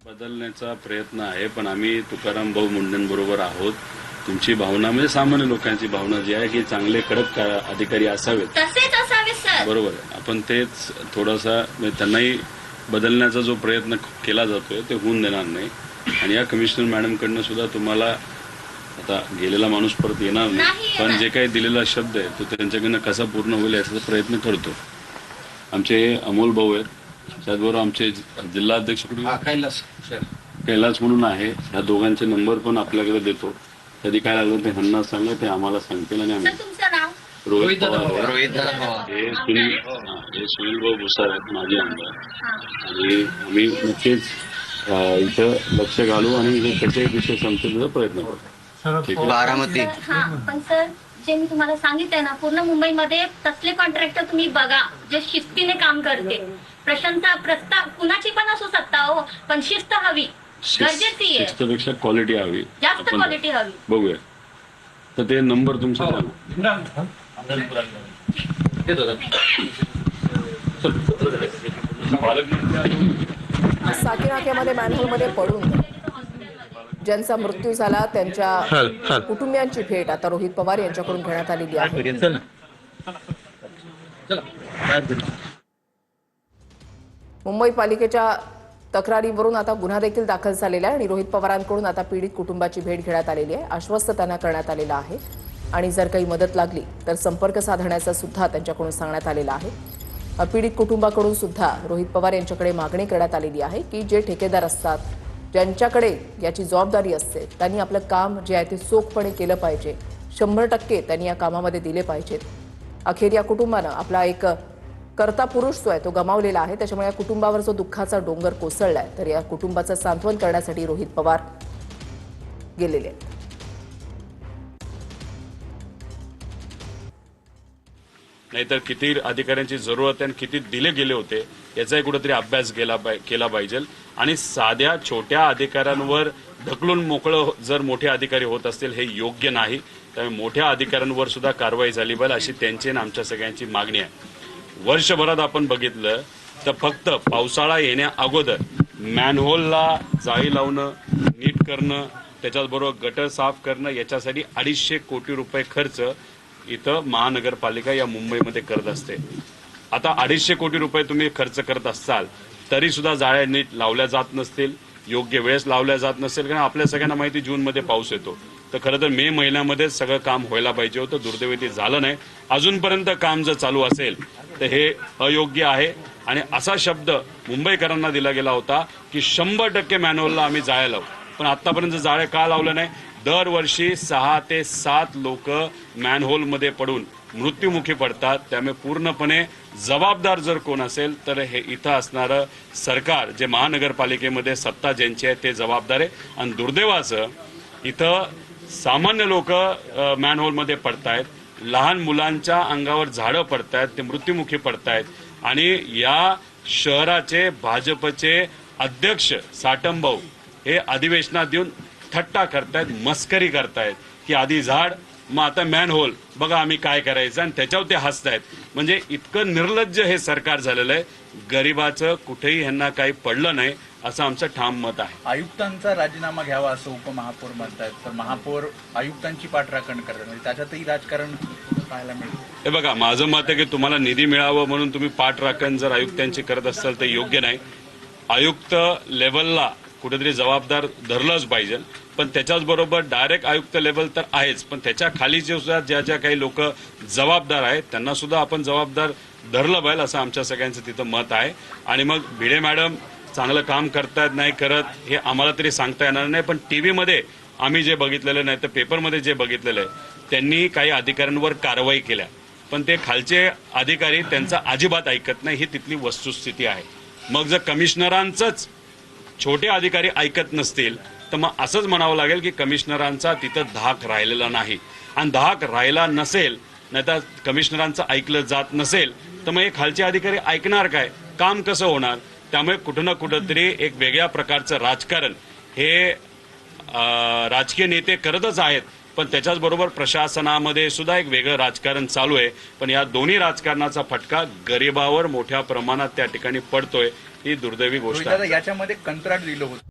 बदलण्याचा प्रयत्न आहे, पण आम्ही तुकाराम भाऊ मुंडेंबरोबर आहोत. तुमची भावना म्हणजे सामान्य लोकांची भावना जी आहे की चांगले कडक अधिकारी असावेत, तसेच असावे सर. बरोबर आहे. आपण तेच थोडासा म्हणजे त्यांनाही बदलण्याचा जो प्रयत्न केला जातोय ते होऊन देणार नाही. आणि या कमिशनर मॅडमकडनं सुद्धा तुम्हाला आता गेलेला माणूस परत येणार नाही, पण जे काही दिलेला शब्द आहे तो त्यांच्याकडनं कसा पूर्ण होईल याचा प्रयत्न करतो. आमचे अमोल भाऊ आहेत, त्याचबरोबर आमचे जिल्हाध्यक्ष कैलास म्हणून आहे. ह्या दोघांचे नंबर पण आपल्याकडे देतो. कधी काय लागलं ते ह्यांना सांगा, ते आम्हाला सांगतील. आणि आम्ही तुमचं नाव रोहित पवार, हे सुनील भाऊ भुसार आहेत माझे आमदार. आणि आम्ही नक्कीच इथं लक्ष घालू आणि त्याचे विषय संपण्याचा प्रयत्न करू. बारामती. हा, पण सर जे मी तुम्हाला सांगितलंय ना, पूर्ण मुंबईमध्ये तसले कॉन्ट्रॅक्टर तुम्ही बघा जे शिस्तीने काम करते. प्रशंसा प्रस्ताव कुणाची पण असू शकता हो, पण शिस्त हवी, गरजेची आहे. शिस्तपेक्षा क्वालिटी हवी, जास्त क्वालिटी हवी. बघूया. तर ते नंबर तुमचा साकीनाक्यामध्ये मॅनहोलमध्ये पडून ज्यांचा मृत्यू झाला त्यांच्या कुटुंबियांची भेट आता रोहित पवार यांच्याकडून घेण्यात आलेली आहे. मुंबई पालिकेच्या तक्रारीवरून आता गुन्हा देखील दाखल झालेला आहे आणि रोहित पवारांकडून आता पीडित कुटुंबाची भेट घेण्यात आलेली आहे. आश्वस्त त्यांना करण्यात आलेला आहे आणि जर काही मदत लागली तर संपर्क साधण्याचा सुद्धा त्यांच्याकडून सांगण्यात आलेला आहे. पीडित कुटुंबाकडून सुद्धा रोहित पवार यांच्याकडे मागणी करण्यात आलेली आहे की जे ठेकेदार असतात, ज्यांच्याकडे याची जबाबदारी असते, त्यांनी आपलं काम जे आहे ते चोखपणे केलं पाहिजे. 100% त्यांनी या कामामध्ये दिले पाहिजेत. अखेर या कुटुंबानं आपला एक कर्ता पुरुष जो आहे तो गमावलेला आहे. त्याच्यामुळे या कुटुंबावर जो दुःखाचा डोंगर कोसळलाय, तर या कुटुंबाचं सांत्वन करण्यासाठी रोहित पवार गेलेले आहेत. नाहीतर किती अधिकाऱ्यांची जरूरत आहे आणि किती दिले गेले होते याचाही कुठेतरी अभ्यास केला पाहिजे. आणि साध्या छोट्या अधिकाऱ्यांवर ढकलून मोकळं जर मोठे अधिकारी होत असतील हे योग्य नाही. त्यामुळे मोठ्या अधिकाऱ्यांवर सुद्धा कारवाई झाली पाहिजे अशी त्यांची आणि आमच्या सगळ्यांची मागणी आहे. वर्षभरात आपण बघितलं तर फक्त पावसाळा येण्या अगोदर मॅनहोलला जाळी लावणं, नीट करणं, त्याच्याबरोबर गटर साफ करणं याच्यासाठी 250 कोटी रुपये खर्च इथं महानगरपालिका या मुंबईमध्ये करत असते. आता 250 कोटी रुपये तुम्ही खर्च करत असाल तरी सुद्धा जाळ्या नीट लावल्या जात नसतील, योग्य वेळेस लावल्या जात नसेल. कारण आपल्या सगळ्यांना माहिती जूनमध्ये पाऊस येतो, तर खरं तर मे महिन्यामध्येच सगळं काम व्हायला पाहिजे होतं. दुर्दैवी ते झालं नाही. अजूनपर्यंत काम जर चालू असेल तर हे अयोग्य आहे. आणि असा शब्द मुंबईकरांना दिला गेला होता की 100% मॅनहोलला आम्ही जाळ्या लावू, पण आतापर्यंत जाळे का लावलं नाही? दरवर्षी 6 ते 7 लोक मॅनहोलमध्ये पडून मृत्युमुखी पडतात. त्यामुळे पूर्णपणे जबाबदार जर कोण असेल तर हे इथं असणारं सरकार, जे महानगरपालिकेमध्ये सत्ता ज्यांची आहे ते जबाबदार आहे. आणि दुर्दैवाचं इथं सामान्य लोक मॅनहोलमध्ये पडतायत, लहान मुलांच्या अंगावर झाडं पडतायत, ते मृत्युमुखी पडतायत. आणि या शहराचे भाजपचे अध्यक्ष साटम भाऊ हे अधिवेशनात येऊन थट्टा करतायत, मस्करी करतायत की आधी झाड मग आता मॅनहोल, बघा आम्ही काय करायचं, आणि त्याच्यावर ते हसतायत. म्हणजे इतकं निर्लज्ज हे सरकार झालेलं आहे. गरिबाचं कुठेही ह्यांना काही पडलं नाही असं आमचं ठाम मत आहे. आयुक्तांचा राजीनामा घ्यावा असं उपमहापौर म्हणतायत, तर महापौर आयुक्तांची पाठराखण करतात, म्हणजे त्याच्यातही राजकारण पाहायला मिळतं. हे बघा, माझं मत आहे की तुम्हाला निधी मिळावं म्हणून तुम्ही पाठराखण जर आयुक्तांची करत असाल तर योग्य नाही. आयुक्त लेवलला कुठेतरी जबाबदार धरलंच पाहिजे, पण त्याच्याच बरोबर डायरेक्ट आयुक्त लेवल तर आहेच, पण त्याच्या खाली जे सुद्धा ज्या काही लोक जबाबदार आहेत त्यांना सुद्धा आपण जबाबदार धरलं पाहिजे असं आमच्या सगळ्यांचं तिथं मत आहे. आणि मग भिडे मॅडम चांगलं काम करतात नाही करत हे आम्हाला तरी सांगता येणार नाही. पण टीव्हीमध्ये आम्ही जे बघितलेलं नाही तर पेपरमध्ये जे बघितलेलं आहे त्यांनी काही अधिकाऱ्यांवर कारवाई केल्या, पण ते खालचे अधिकारी त्यांचा अजिबात ऐकत नाही. ही तिथली वस्तुस्थिती आहे. मग जर कमिशनरांचंच छोटे अधिकारी ऐकत नसतील तर मग असंच म्हणावं लागेल की कमिशनरांचा तिथं धाक राहिलेला नाही. आणि धाक राहिला नसेल, नाहीतर कमिशनरांचं ऐकलं जात नसेल तर मग हे खालचे अधिकारी ऐकणार काय, काम कसं होणार? त्यामुळे कुठं ना कुठंतरी एक वेगळ्या प्रकारचं राजकारण हे राजकीय नेते करतच आहेत, पण त्याच्याच बरोबर प्रशासनामध्ये सुद्धा एक वेगळं राजकारण चालू आहे. पण या दोन्ही राजकारणाचा फटका गरिबावर मोठ्या प्रमाणात त्या ठिकाणी पडतोय. ही दुर्दैवी गोष्ट आहे. याच्यामध्ये कंत्राट दिलं होतं.